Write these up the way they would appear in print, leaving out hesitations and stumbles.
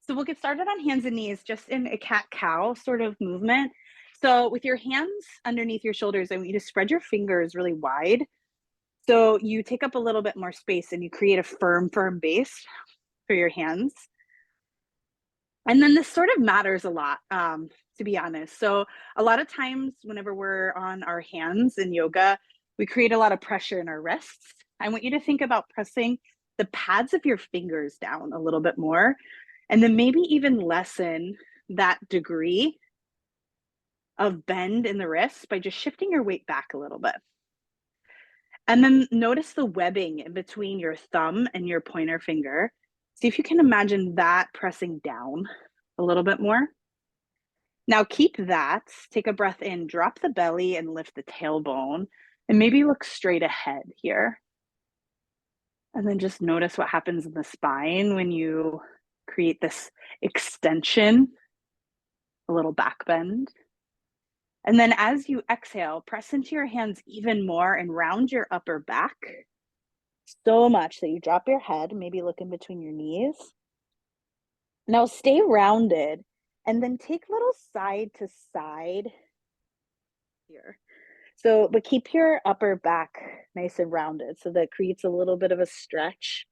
So we'll get started on hands and knees just in a cat-cow sort of movement. So with your hands underneath your shoulders, I want you to spread your fingers really wide. So you take up a little bit more space and you create a firm base for your hands. And then this sort of matters a lot, to be honest. So a lot of times whenever we're on our hands in yoga, we create a lot of pressure in our wrists. I want you to think about pressing the pads of your fingers down a little bit more, and then maybe even lessen that degree of bend in the wrists by just shifting your weight back a little bit. And then notice the webbing in between your thumb and your pointer finger. See if you can imagine that pressing down a little bit more. Now keep that, take a breath in, drop the belly and lift the tailbone, and maybe look straight ahead here. And then just notice what happens in the spine when you create this extension, a little back bend. And then as you exhale, press into your hands even more and round your upper back so much that you drop your head, maybe look in between your knees. Now stay rounded and then take little side to side here. So, but keep your upper back nice and rounded so that creates a little bit of a stretch,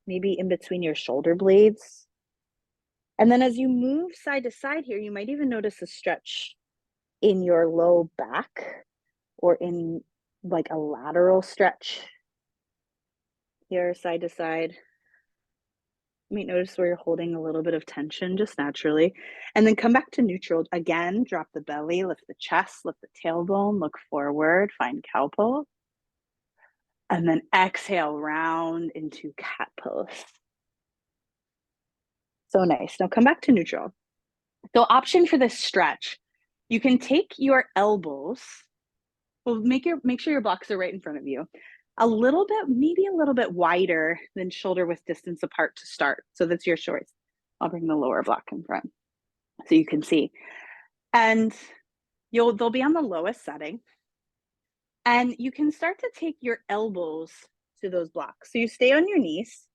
maybe in between your shoulder blades. And then as you move side to side here, you might even notice a stretch in your low back or in like a lateral stretch here, side to side. You might notice where you're holding a little bit of tension just naturally. And then come back to neutral. Again, drop the belly, lift the chest, lift the tailbone, look forward, find cow pose. And then exhale, round into cat pose. So nice. Now come back to neutral. So option for this stretch, you can take your elbows, well, make sure your blocks are right in front of you. A little bit, maybe a little bit wider than shoulder width distance apart to start. So that's your choice. I'll bring the lower block in front so you can see. And they'll be on the lowest setting. And you can start to take your elbows to those blocks. So you stay on your knees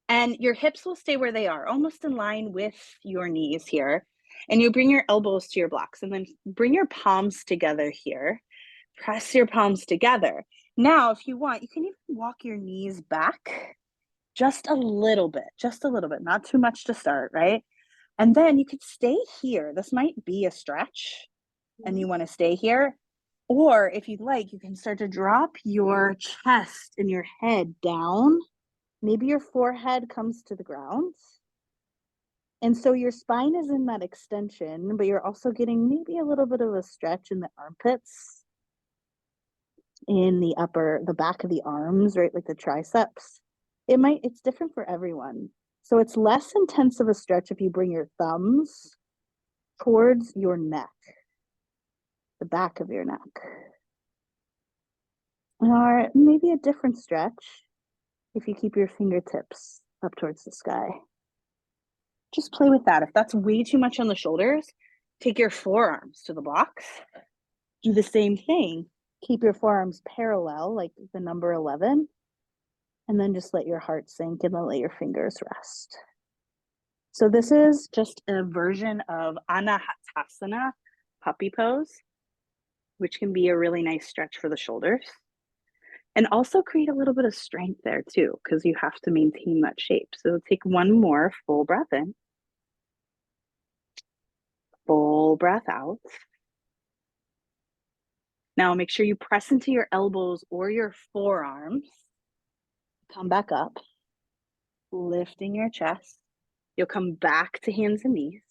and your hips will stay where they are, almost in line with your knees here. And you bring your elbows to your blocks and then bring your palms together here. Press your palms together. Now, if you want, you can even walk your knees back just a little bit, not too much to start, right? And then you could stay here. This might be a stretch and you want to stay here. Or if you'd like, you can start to drop your chest and your head down. Maybe your forehead comes to the ground. And so your spine is in that extension, but you're also getting maybe a little bit of a stretch in the armpits, in the back of the arms, right? Like the triceps. It's different for everyone. So it's less intense of a stretch if you bring your thumbs towards your neck, the back of your neck. Or maybe a different stretch if you keep your fingertips up towards the sky. Just play with that. If that's way too much on the shoulders, take your forearms to the blocks. Do the same thing. Keep your forearms parallel, like the number 11. And then just let your heart sink and then let your fingers rest. So this is just a version of Anahatasana, puppy pose, which can be a really nice stretch for the shoulders. And also create a little bit of strength there too, because you have to maintain that shape. So take one more full breath in. Full breath out. Now make sure you press into your elbows or your forearms. Come back up, lifting your chest. You'll come back to hands and knees.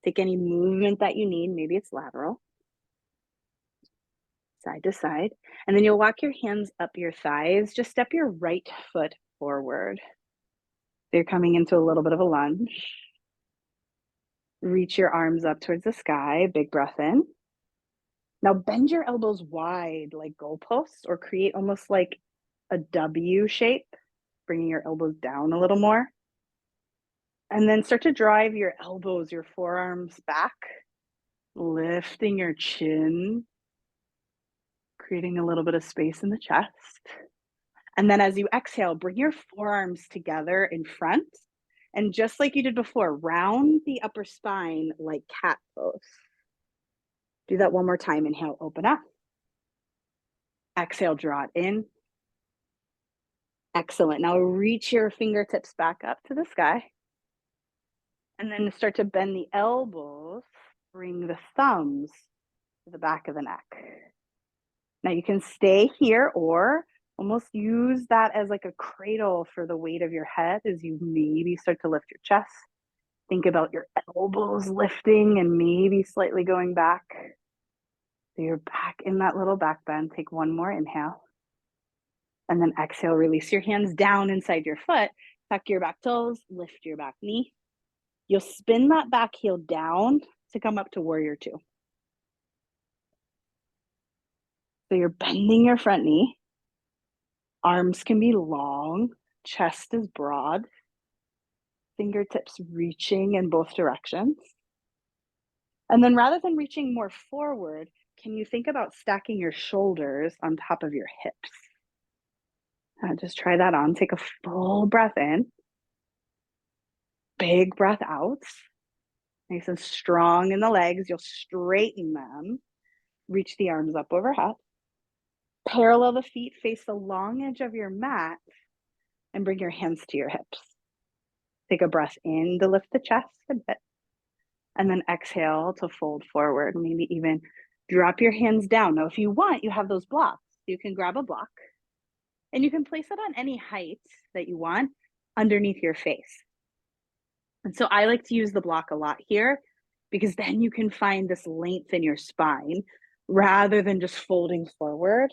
Take any movement that you need. Maybe it's lateral, side to side. And then you'll walk your hands up your thighs. Just step your right foot forward. So you're coming into a little bit of a lunge. Reach your arms up towards the sky. Big breath in. Now bend your elbows wide like goalposts or create almost like a W shape, bringing your elbows down a little more. And then start to drive your elbows, your forearms back, lifting your chin, creating a little bit of space in the chest. And then as you exhale, bring your forearms together in front And just like you did before, round the upper spine like cat pose. Do that one more time. Inhale, open up. Exhale, draw it in. Excellent. Now reach your fingertips back up to the sky. And then start to bend the elbows. Bring the thumbs to the back of the neck. Now you can stay here or almost use that as like a cradle for the weight of your head as you maybe start to lift your chest. Think about your elbows lifting and maybe slightly going back. So you're back in that little back bend. Take one more inhale. And then exhale, release your hands down inside your foot. Tuck your back toes, lift your back knee. You'll spin that back heel down to come up to warrior two. So you're bending your front knee. Arms can be long, chest is broad, fingertips reaching in both directions. And then rather than reaching more forward, can you think about stacking your shoulders on top of your hips? Just try that on. Take a full breath in. Big breath out. Nice and strong in the legs. You'll straighten them. Reach the arms up overhead. Parallel the feet, face the long edge of your mat, and bring your hands to your hips. Take a breath in to lift the chest a bit. And then exhale to fold forward. Maybe even drop your hands down. Now, if you want, you have those blocks. You can grab a block and you can place it on any height that you want underneath your face. And so I like to use the block a lot here because then you can find this length in your spine rather than just folding forward.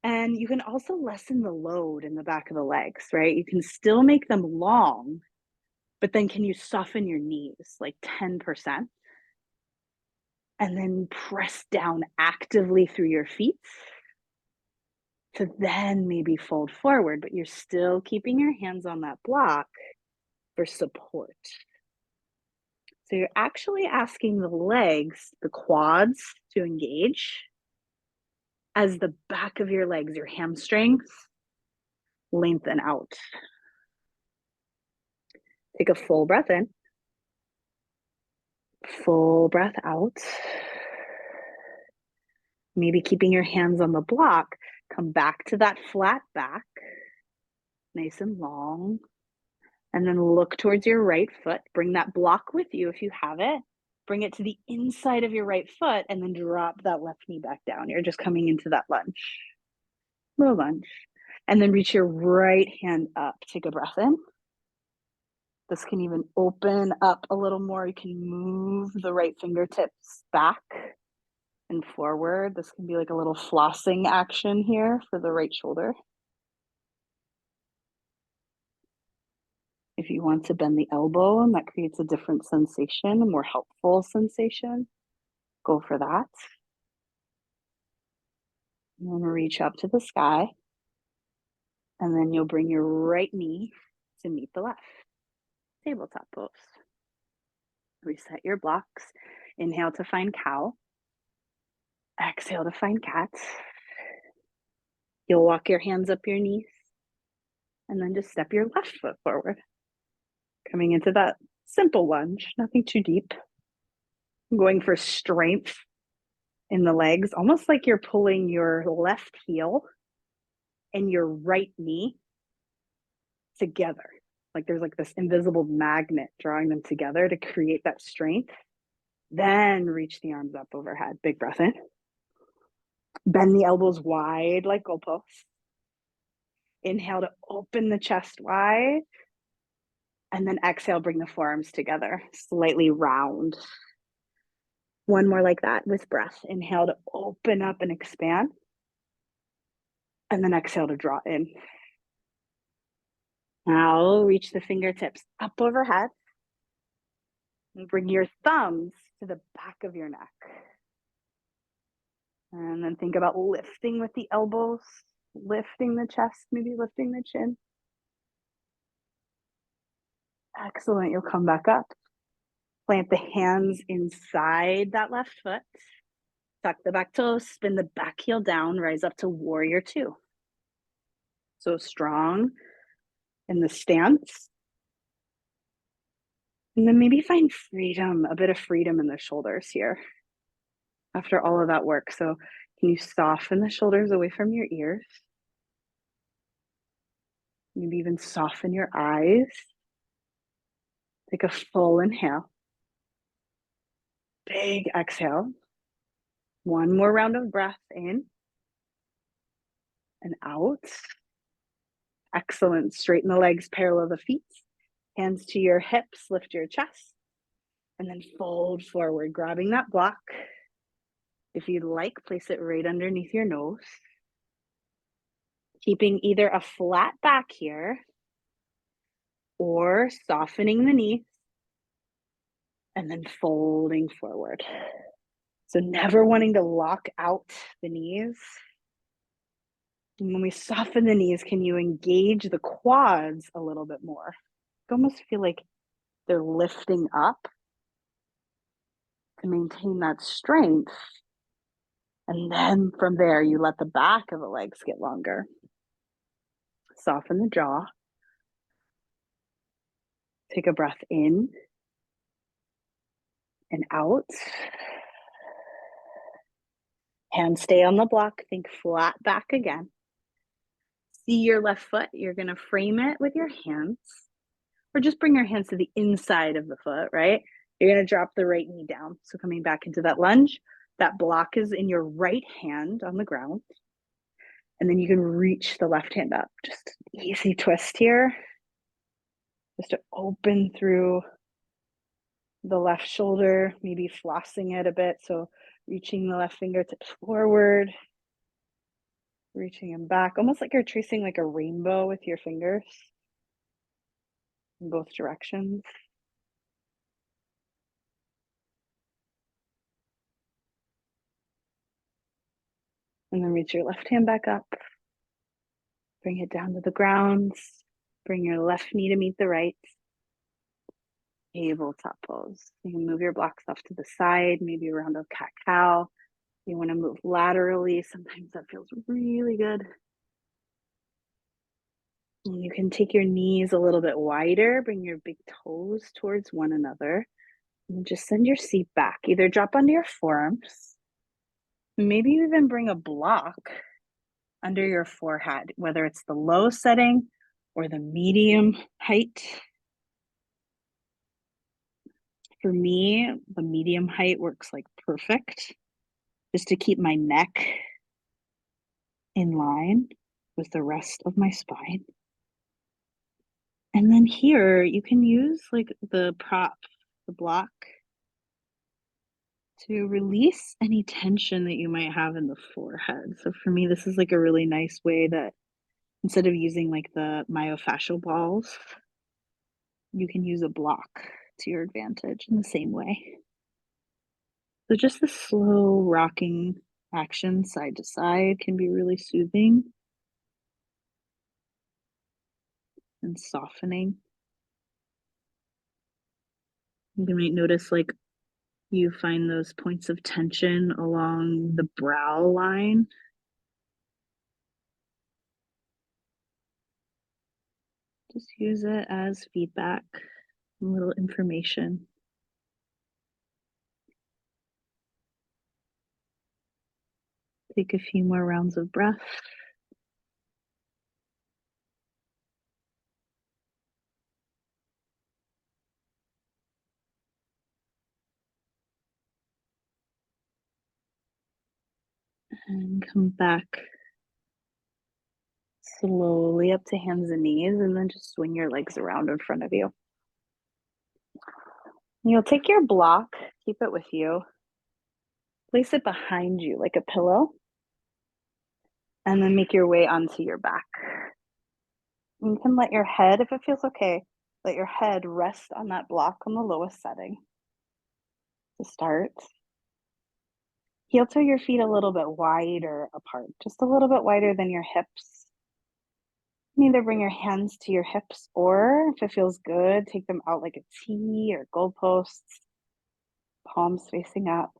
And you can also lessen the load in the back of the legs, right? You can still make them long, but then can you soften your knees like 10%? And then press down actively through your feet to then maybe fold forward, but you're still keeping your hands on that block for support. So you're actually asking the legs, the quads to engage as the back of your legs, your hamstrings, lengthen out. Take a full breath in. Full breath out. Maybe keeping your hands on the block. Come back to that flat back. Nice and long. And then look towards your right foot. Bring that block with you if you have it. Bring it to the inside of your right foot and then drop that left knee back down. You're just coming into that lunge. Low lunge. And then reach your right hand up. Take a breath in. This can even open up a little more. You can move the right fingertips back and forward. This can be like a little flossing action here for the right shoulder. If you want to bend the elbow and that creates a different sensation, a more helpful sensation, go for that. And then reach up to the sky. And then you'll bring your right knee to meet the left. Tabletop pose. Reset your blocks. Inhale to find cow. Exhale to find cat. You'll walk your hands up your knees. And then just step your left foot forward. Coming into that simple lunge, nothing too deep. I'm going for strength in the legs, almost like you're pulling your left heel and your right knee together. Like there's like this invisible magnet drawing them together to create that strength. Then reach the arms up overhead. Big breath in. Bend the elbows wide like goalposts. Inhale to open the chest wide. And then exhale, bring the forearms together, slightly round. One more like that with breath. Inhale to open up and expand. And then exhale to draw in. Now reach the fingertips up overhead. And bring your thumbs to the back of your neck. And then think about lifting with the elbows, lifting the chest, maybe lifting the chin. Excellent. You'll come back up. Plant the hands inside that left foot. Tuck the back toes, spin the back heel down, rise up to warrior two. So strong in the stance. And then maybe find freedom, a bit of freedom in the shoulders here after all of that work. So can you soften the shoulders away from your ears? Maybe even soften your eyes. Take a full inhale. Big exhale. One more round of breath in and out. Excellent. Straighten the legs, parallel the feet. Hands to your hips, lift your chest. And then fold forward, grabbing that block. If you'd like, place it right underneath your nose. Keeping either a flat back here or softening the knees and then folding forward. So never wanting to lock out the knees. And when we soften the knees, can you engage the quads a little bit more? You almost feel like they're lifting up to maintain that strength. And then from there, you let the back of the legs get longer. Soften the jaw. Take a breath in and out. Hands stay on the block. Think flat back again. See your left foot. You're going to frame it with your hands, or just bring your hands to the inside of the foot, right? You're going to drop the right knee down. So coming back into that lunge, that block is in your right hand on the ground. And then you can reach the left hand up. Just easy twist here. Just to open through the left shoulder, maybe flossing it a bit. So reaching the left fingertips forward, reaching them back, almost like you're tracing like a rainbow with your fingers in both directions. And then reach your left hand back up. Bring it down to the ground. Bring your left knee to meet the right. Tabletop pose. You can move your blocks off to the side, maybe around a cat-cow. You want to move laterally. Sometimes that feels really good. And you can take your knees a little bit wider. Bring your big toes towards one another. And just send your seat back. Either drop onto your forearms. Maybe even bring a block under your forehead, whether it's the low setting or the medium height. For me, the medium height works like perfect, just to keep my neck in line with the rest of my spine. And then here you can use like the prop, the block, to release any tension that you might have in the forehead. So for me, this is like a really nice way that instead of using like the myofascial balls, you can use a block to your advantage in the same way. So just the slow rocking action side to side can be really soothing and softening. You might notice like you find those points of tension along the brow line. Just use it as feedback, a little information. Take a few more rounds of breath. And come back slowly up to hands and knees, and then just swing your legs around in front of you. You'll take your block, keep it with you, place it behind you like a pillow, and then make your way onto your back. And you can let your head, if it feels okay, let your head rest on that block on the lowest setting to start. Heel toe your feet a little bit wider apart, just a little bit wider than your hips. Either bring your hands to your hips, or if it feels good, take them out like a T or goalposts, palms facing up.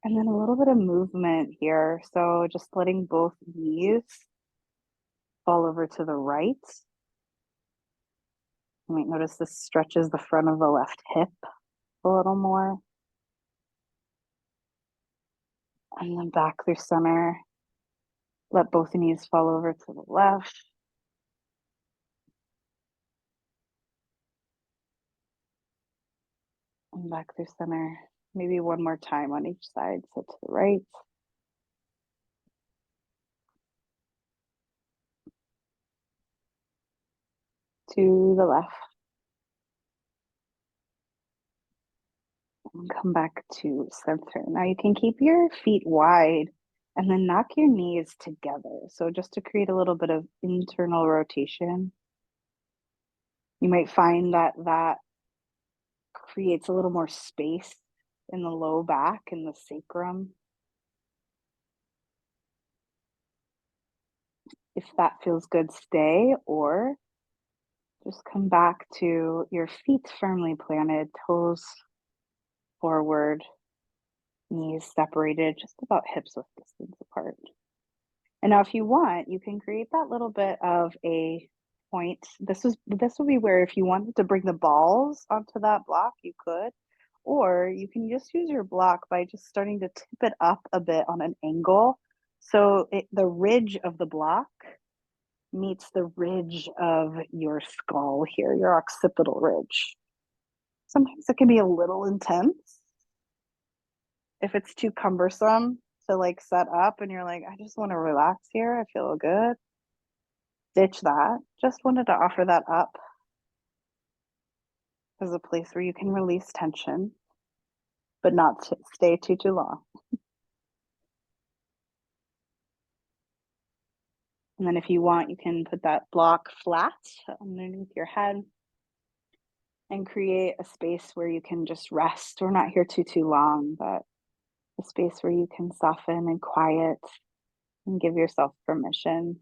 And then a little bit of movement here. So just letting both knees fall over to the right. You might notice this stretches the front of the left hip a little more. And then back through center. Let both knees fall over to the left. And back through center. Maybe one more time on each side. So to the right. To the left. And come back to center. Now you can keep your feet wide and then knock your knees together. So just to create a little bit of internal rotation. You might find that that creates a little more space in the low back and the sacrum. If that feels good, stay, or just come back to your feet firmly planted, toes forward, knees separated, just about hips width distance apart. And now if you want, you can create that little bit of a point. This would be where if you wanted to bring the balls onto that block, you could. Or you can just use your block by just starting to tip it up a bit on an angle. So the ridge of the block meets the ridge of your skull here, your occipital ridge. Sometimes it can be a little intense if it's too cumbersome to like set up and you're like, I just want to relax here. I feel good. Ditch that. Just wanted to offer that up as a place where you can release tension, but not stay too long. And then if you want, you can put that block flat underneath your head and create a space where you can just rest. We're not here too long, but a space where you can soften and quiet and give yourself permission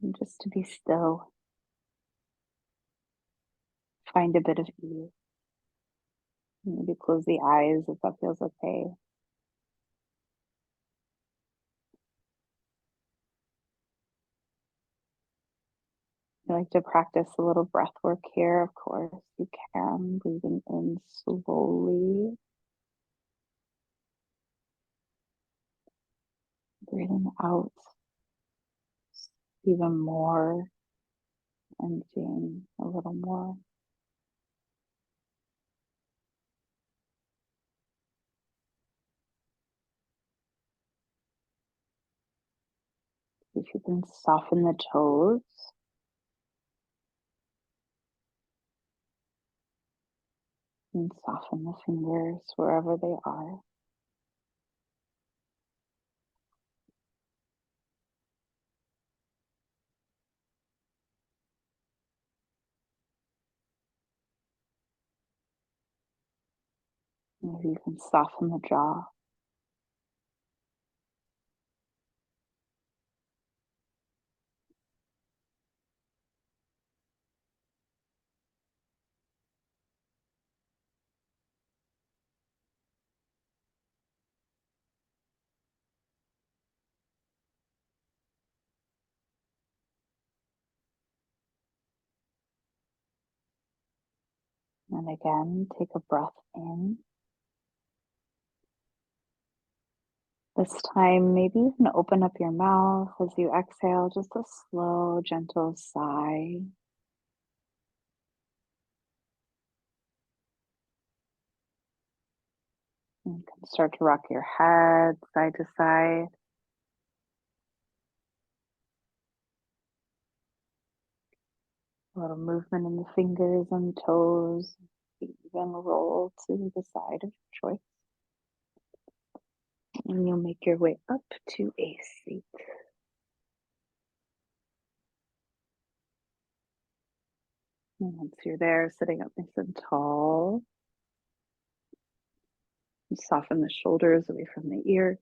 and just to be still. Find a bit of ease. Maybe close the eyes if that feels okay. I like to practice a little breath work here, of course, you can. Breathing in slowly. Breathing out even more. Emptying a little more. If you can soften the toes. And soften the fingers wherever they are. Maybe you can soften the jaw. And again, take a breath in. This time, maybe you can open up your mouth as you exhale, just a slow, gentle sigh. You can start to rock your head side to side. A little movement in the fingers and toes. Even roll to the side of your choice. And you'll make your way up to a seat. And once you're there, sitting up nice and tall, you soften the shoulders away from the ears.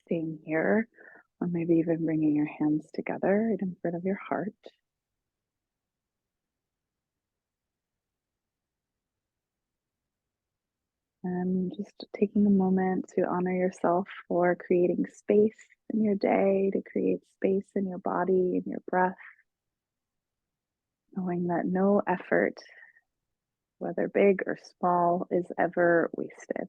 Staying here, or maybe even bringing your hands together right in front of your heart. And just taking a moment to honor yourself for creating space in your day, to create space in your body and your breath. knowing that no effort, whether big or small, is ever wasted.